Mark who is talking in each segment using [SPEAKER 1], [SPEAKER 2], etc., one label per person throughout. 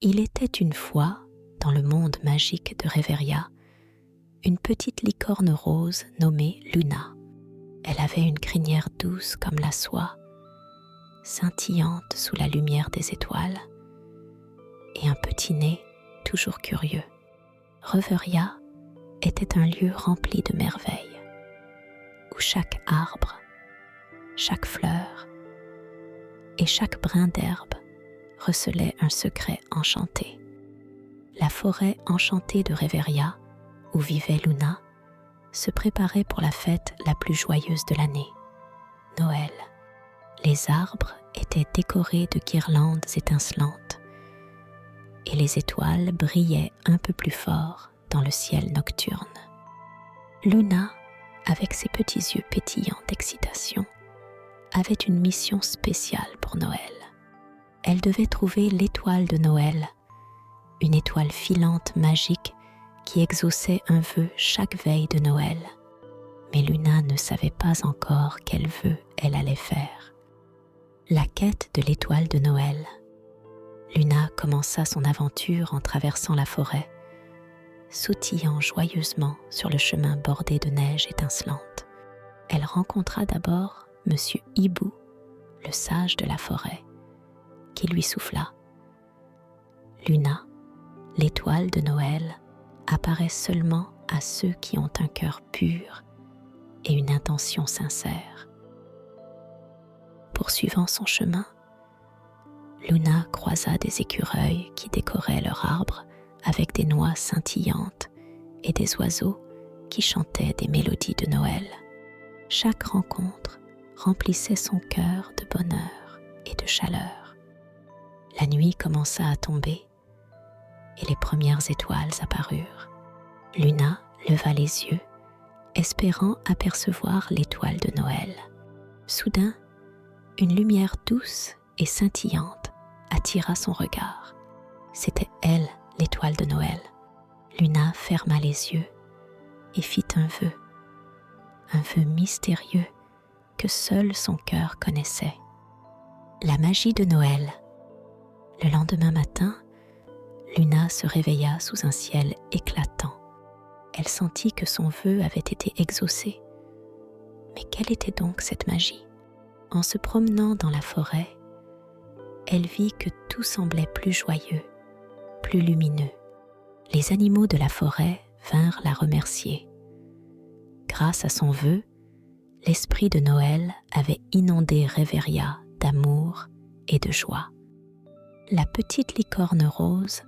[SPEAKER 1] Il était une fois, dans le monde magique de Reveria, une petite licorne rose nommée Luna. Elle avait une crinière douce comme la soie, scintillante sous la lumière des étoiles, et un petit nez toujours curieux. Reveria était un lieu rempli de merveilles, où chaque arbre, chaque fleur et chaque brin d'herbe recelait un secret enchanté. La forêt enchantée de Reveria, où vivait Luna, se préparait pour la fête la plus joyeuse de l'année, Noël. Les arbres étaient décorés de guirlandes étincelantes et les étoiles brillaient un peu plus fort dans le ciel nocturne. Luna, avec ses petits yeux pétillants d'excitation, avait une mission spéciale pour Noël. Elle devait trouver l'étoile de Noël, une étoile filante magique qui exauçait un vœu chaque veille de Noël. Mais Luna ne savait pas encore quel vœu elle allait faire. La quête de l'étoile de Noël. Luna commença son aventure en traversant la forêt, sautillant joyeusement sur le chemin bordé de neige étincelante. Elle rencontra d'abord Monsieur Hibou, le sage de la forêt, qui lui souffla. Luna, l'étoile de Noël, apparaît seulement à ceux qui ont un cœur pur et une intention sincère. Poursuivant son chemin, Luna croisa des écureuils qui décoraient leurs arbres avec des noix scintillantes et des oiseaux qui chantaient des mélodies de Noël. Chaque rencontre remplissait son cœur de bonheur et de chaleur. La nuit commença à tomber et les premières étoiles apparurent. Luna leva les yeux, espérant apercevoir l'étoile de Noël. Soudain, une lumière douce et scintillante attira son regard. C'était elle, l'étoile de Noël. Luna ferma les yeux et fit un vœu mystérieux que seul son cœur connaissait. La magie de Noël. Le lendemain matin, Luna se réveilla sous un ciel éclatant. Elle sentit que son vœu avait été exaucé. Mais quelle était donc cette magie? En se promenant dans la forêt, elle vit que tout semblait plus joyeux, plus lumineux. Les animaux de la forêt vinrent la remercier. Grâce à son vœu, l'esprit de Noël avait inondé Reveria d'amour et de joie. La petite licorne rose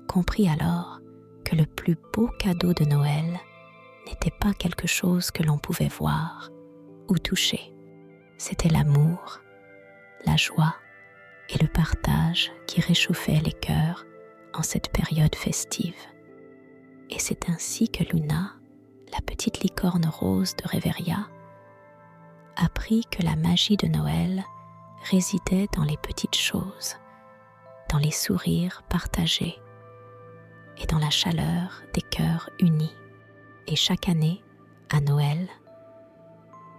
[SPEAKER 1] comprit alors que le plus beau cadeau de Noël n'était pas quelque chose que l'on pouvait voir ou toucher. C'était l'amour, la joie et le partage qui réchauffaient les cœurs en cette période festive. Et c'est ainsi que Luna, la petite licorne rose de Reveria, apprit que la magie de Noël résidait dans les petites choses, dans les sourires partagés et dans la chaleur des cœurs unis. Et chaque année, à Noël,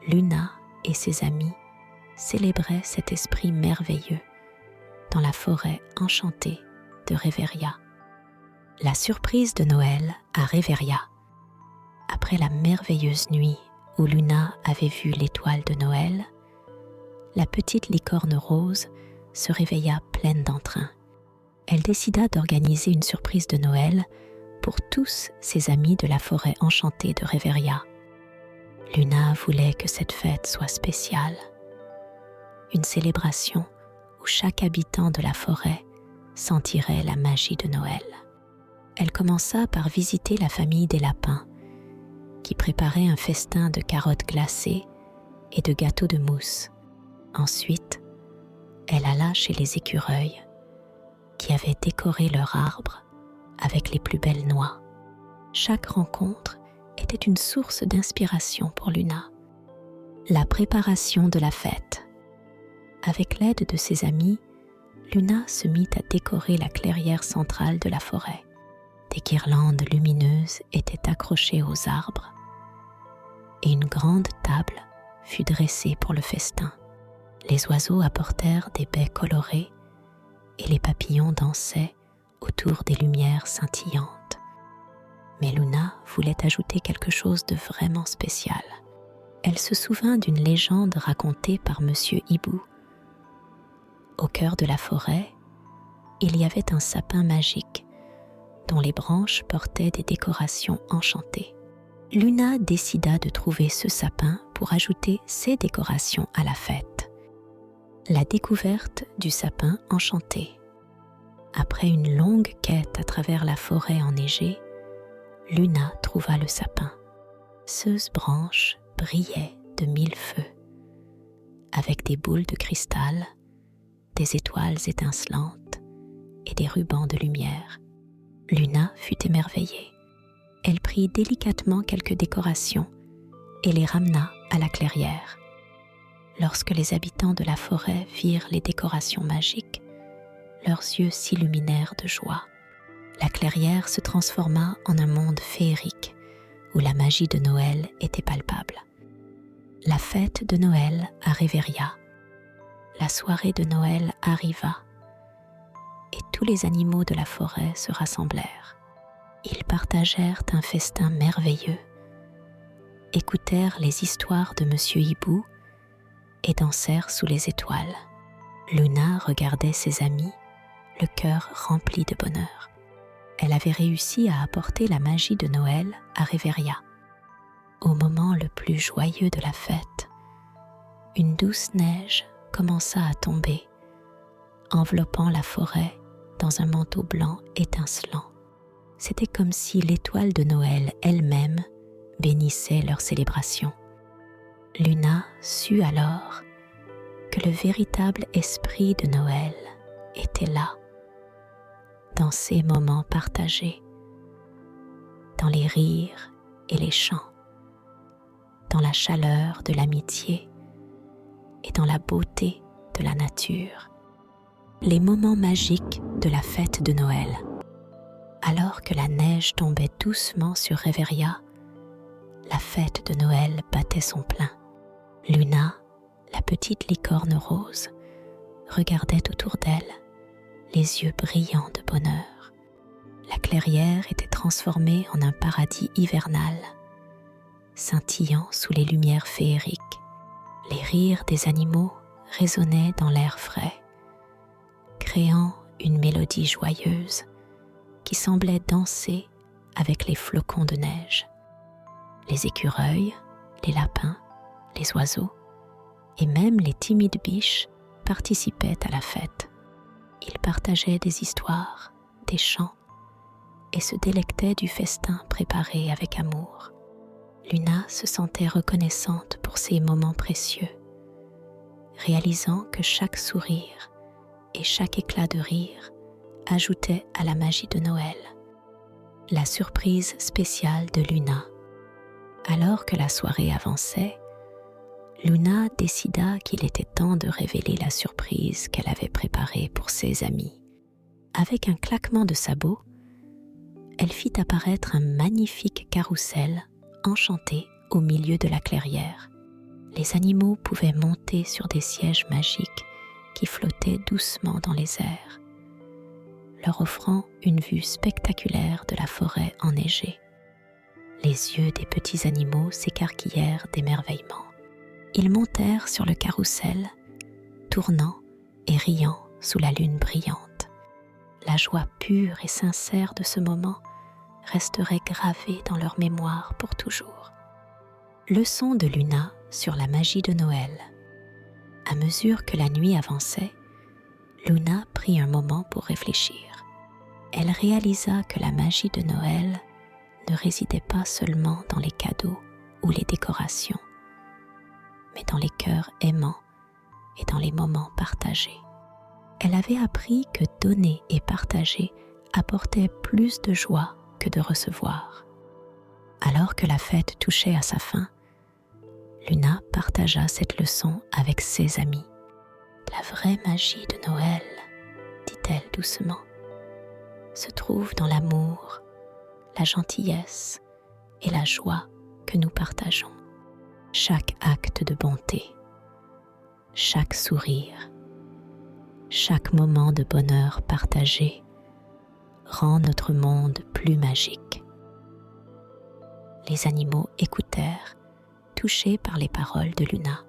[SPEAKER 1] Luna et ses amis célébraient cet esprit merveilleux dans la forêt enchantée de Reveria. La surprise de Noël à Reveria. Après la merveilleuse nuit où Luna avait vu l'étoile de Noël, la petite licorne rose se réveilla pleine d'entrain. Elle décida d'organiser une surprise de Noël pour tous ses amis de la forêt enchantée de Reveria. Luna voulait que cette fête soit spéciale, une célébration où chaque habitant de la forêt sentirait la magie de Noël. Elle commença par visiter la famille des lapins, qui préparait un festin de carottes glacées et de gâteaux de mousse. Ensuite, elle alla chez les écureuils, qui avaient décoré leur arbre avec les plus belles noix. Chaque rencontre était une source d'inspiration pour Luna. La préparation de la fête. Avec l'aide de ses amis, Luna se mit à décorer la clairière centrale de la forêt. Des guirlandes lumineuses étaient accrochées aux arbres et une grande table fut dressée pour le festin. Les oiseaux apportèrent des baies colorées et les papillons dansaient autour des lumières scintillantes. Mais Luna voulait ajouter quelque chose de vraiment spécial. Elle se souvint d'une légende racontée par Monsieur Hibou. Au cœur de la forêt, il y avait un sapin magique dont les branches portaient des décorations enchantées. Luna décida de trouver ce sapin pour ajouter ses décorations à la fête. La découverte du sapin enchanté. Après une longue quête à travers la forêt enneigée, Luna trouva le sapin. Ses branches brillaient de 1000 feux, avec des boules de cristal, des étoiles étincelantes et des rubans de lumière. Luna fut émerveillée. Elle prit délicatement quelques décorations et les ramena à la clairière. Lorsque les habitants de la forêt virent les décorations magiques, leurs yeux s'illuminèrent de joie. La clairière se transforma en un monde féerique où la magie de Noël était palpable. La fête de Noël à Réveria. La soirée de Noël arriva et tous les animaux de la forêt se rassemblèrent. Ils partagèrent un festin merveilleux, écoutèrent les histoires de Monsieur Hibou et dansèrent sous les étoiles. Luna regardait ses amis, le cœur rempli de bonheur. Elle avait réussi à apporter la magie de Noël à Réveria. Au moment le plus joyeux de la fête, une douce neige commença à tomber, enveloppant la forêt dans un manteau blanc étincelant. C'était comme si l'étoile de Noël elle-même bénissait leur célébration. Luna sut alors que le véritable esprit de Noël était là, dans ces moments partagés, dans les rires et les chants, dans la chaleur de l'amitié et dans la beauté de la nature. Les moments magiques de la fête de Noël. Alors que la neige tombait doucement sur Réveria, la fête de Noël battait son plein. Luna, la petite licorne rose, regardait autour d'elle, les yeux brillants de bonheur. La clairière était transformée en un paradis hivernal, scintillant sous les lumières féeriques. Les rires des animaux résonnaient dans l'air frais, créant une mélodie joyeuse qui semblait danser avec les flocons de neige. Les écureuils, les lapins, les oiseaux et même les timides biches participaient à la fête. Ils partageaient des histoires, des chants et se délectaient du festin préparé avec amour. Luna se sentait reconnaissante pour ces moments précieux, réalisant que chaque sourire et chaque éclat de rire ajoutait à la magie de Noël. La surprise spéciale de Luna. Alors que la soirée avançait, Luna décida qu'il était temps de révéler la surprise qu'elle avait préparée pour ses amis. Avec un claquement de sabots, elle fit apparaître un magnifique carrousel enchanté au milieu de la clairière. Les animaux pouvaient monter sur des sièges magiques qui flottaient doucement dans les airs, leur offrant une vue spectaculaire de la forêt enneigée. Les yeux des petits animaux s'écarquillèrent d'émerveillement. Ils montèrent sur le carrousel, tournant et riant sous la lune brillante. La joie pure et sincère de ce moment resterait gravée dans leur mémoire pour toujours. Leçon de Luna sur la magie de Noël. À mesure que la nuit avançait, Luna prit un moment pour réfléchir. Elle réalisa que la magie de Noël ne résidait pas seulement dans les cadeaux ou les décorations, mais dans les cœurs aimants et dans les moments partagés. Elle avait appris que donner et partager apportait plus de joie que de recevoir. Alors que la fête touchait à sa fin, Luna partagea cette leçon avec ses amis. La vraie magie de Noël, dit-elle doucement, se trouve dans l'amour, la gentillesse et la joie que nous partageons. Chaque acte de bonté, chaque sourire, chaque moment de bonheur partagé rend notre monde plus magique. Les animaux écoutèrent, touchés par les paroles de Luna.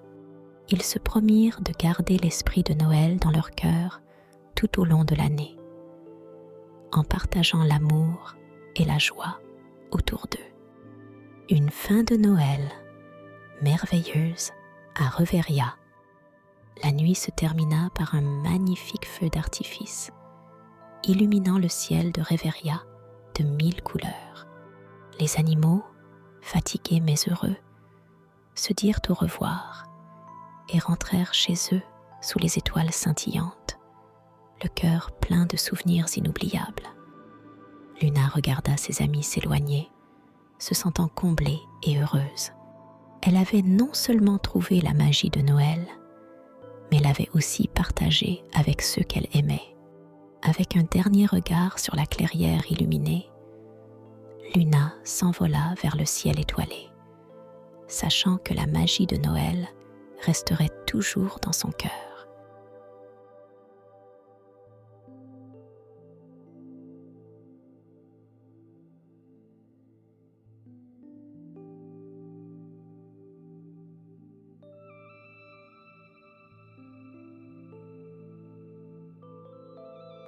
[SPEAKER 1] Ils se promirent de garder l'esprit de Noël dans leur cœur tout au long de l'année, en partageant l'amour et la joie autour d'eux. Une fin de Noël merveilleuse à Reveria. La nuit se termina par un magnifique feu d'artifice, illuminant le ciel de Reveria de 1000 couleurs. Les animaux, fatigués mais heureux, se dirent au revoir et rentrèrent chez eux sous les étoiles scintillantes, le cœur plein de souvenirs inoubliables. Luna regarda ses amis s'éloigner, se sentant comblée et heureuse. Elle avait non seulement trouvé la magie de Noël, mais l'avait aussi partagée avec ceux qu'elle aimait. Avec un dernier regard sur la clairière illuminée, Luna s'envola vers le ciel étoilé, sachant que la magie de Noël resterait toujours dans son cœur.